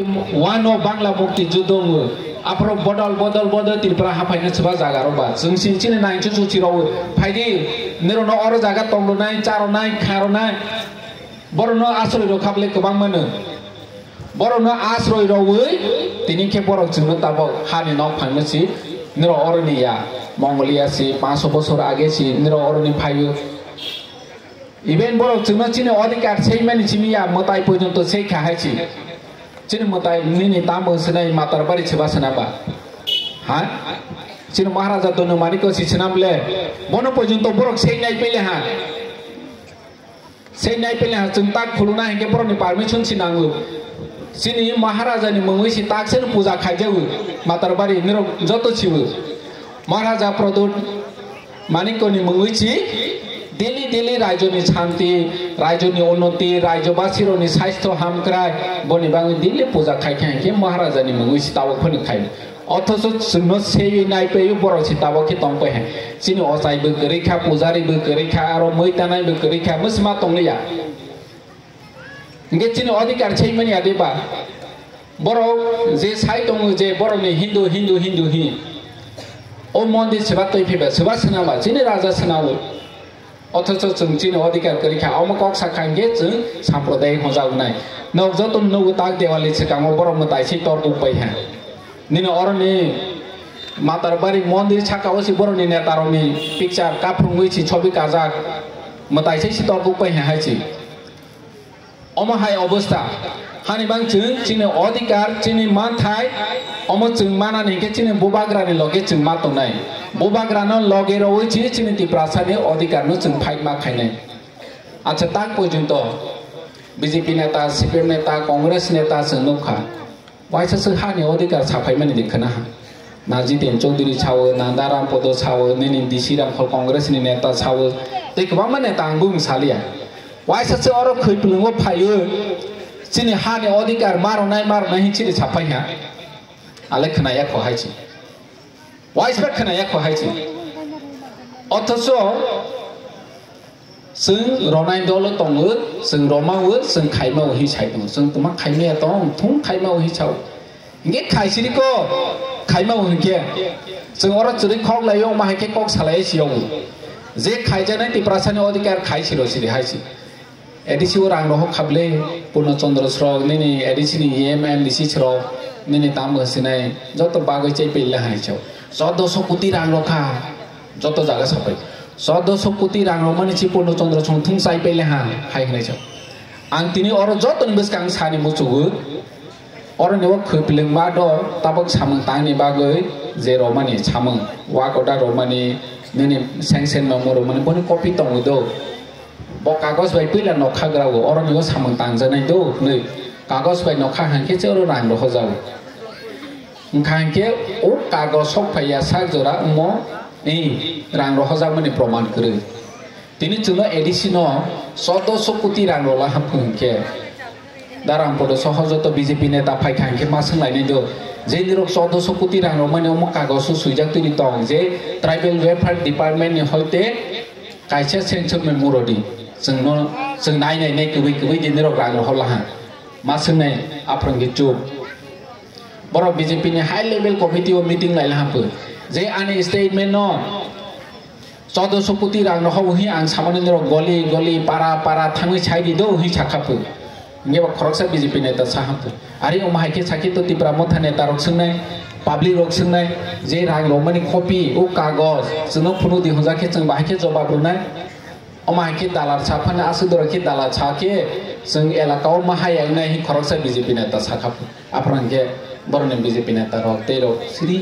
Wano Bangla Mukti Judong, Apro Bodol Tilpra Hapina Zagarova, Zungsin 1920, Pagi, Nerono or Zagat Tongonai, Charonai, Caronai, Borono Asro Catholic Bangman, Borono Asro Rowe, Tinike Boro Zunotabo, Hanino Panasi, Nero Ornia, Mongolia, Paso Bosor Agesi, Nero Orni Payu. Even Boro Zunachino Odicat, say many Chimia, Motai Pujon to say Kahachi. Cina mutai nini tamu senai matar bari coba senapa, ha? Cina Maharaja Dono Mariko si senamble, bono pojunto borok senai pele ha, senai pele ha centak kuluna hingga boron ni permission sinangu, sini Maharaja ni mengisi taksen puja kajau, matar bari niro joto ciu, Maharaja Prodot Mariko ni mengisi. Daily Rajoni Chanti, Rajoni Onoti, Rajobasironi Saisto Hamkrai, Bonibang Dili Puza Kaikan, Maharajani Mustawa Punikai. Also, no say Naipe, Borositawa Kitompe, Sino Osai Bukurika, Puzari Bukurika, or Moitana Bukurika, Musmatonia. Getting all the Karchamani Adiba. Boro, this Haitong, they borrow me Hindu. O Mondi Sebato people, Sebastianava, Generaza Sanawo. অথচ চিনি অধিকার করিখা অমকক সাখান গেছে সম্প্রদায় হজাউ নাই নব যত নউ তাক দেওয়ালি ছিকাম বড় মতাই সি তর উপাই হ্যাঁ নিনে অরনি মাতার বাড়ি মন্দির ছাকাওসি বড়নি নেতারনি পিকচার কাফরুঙ্গুইছি ছবি কাজাক মতাই সি তর উপাই হ্যাঁ হাইছি অমহাই অবস্থা হানি বাং চিনি অধিকার চিনি মানথাই অম চিং মানানি কে চিনি বুবাগ্রানি লগে চিং মাতো নাই Bobagrano logger away chini prasane odikano chung fight ma khaine acha tak pojunto BJP neta CPM neta Congress neta sengukha waisa se hani odikar saphai mani dikhana Naji Den Chaudhary chawo Nandaram Podo chawo nini DC ram khol Congress ni neta chawo tekwa ma neta angbung salia waisa se oro khoiplungo phayo chini hani odikar maronai chini saphai ha ale khana ya khohaichi Waisbek kena ya kohaici. Otoso, seng Ronai dolo tongut, seng Romawu, seng Kaimau hicau, seng tumak Kaimia tong, tung Kaimau hicau. Ingat kaisiri ko, Kaimau hingga. Seng orang curi kok layong mahake kok salai siong. Ze kaijana di perasaan odikar kaisiro siri haisi. Edisi orang roh kable, Purna Chandra Srog, nini edisi ni EMM disi Srog, nini tamu sinai, joto bagai cai pilih hicau. 1400 কোটি রাং রখা যত জায়গা সাপাই 1400 কোটি রাং রমানি চিপূর্ণ চন্দ্র সংথুং সাই পেলে হা high হনাইছ আং তিনি or যতন বেসকাং Sunny মুচুগু or নেব খৈপিলেং বা দ তাবক সামং তাংনি বাগৈ যে রমানি সামং ওয়া কটা রমানি নেনি সেংসেন মমো রমানি বনি কপি তংগু দ ব কাগজ বাই পিলা নখা গ্রাও অর নেব সামং তাংজানাই দ नै কাগজ বাই নখা হানকে চের রাং রখ যাও Ngkangke o kagos sok phaya sajora mo rang rohajak mani proman kre tini chuno edisino 1400 কোটি rang rola hapungke daram podo sohojoto BJP neta phaikangke ma sanglai do je nirok 1400 কোটি rang romani omo kagos suijak tini tong je tribal welfare department ni hoite kaisa sensor me murodi seng nai kubi je nirok rang rohla ha ma sangnai aprangge chup Boro BJP ni high level committee o meeting lai lahapu. Je ani statement no. 1400 কোটি rang no ho hi ang samani nero goli para thangi chai di do hi chakapu. Nge ba khoroksa BJP neta sahapu. Ari o mahai ke sakit to tipra motha neta rok sungnai public rok sungnai je rang ro mani copy o kagos suno phunu di hoja ke chung ba ke jawab runai. O mahai ke dalar chapana asu dor ke dalar chake sung elaka o mahai ang nai hi khoroksa BJP neta sakapu. Aprang ke Borne BJP neta rok tero siri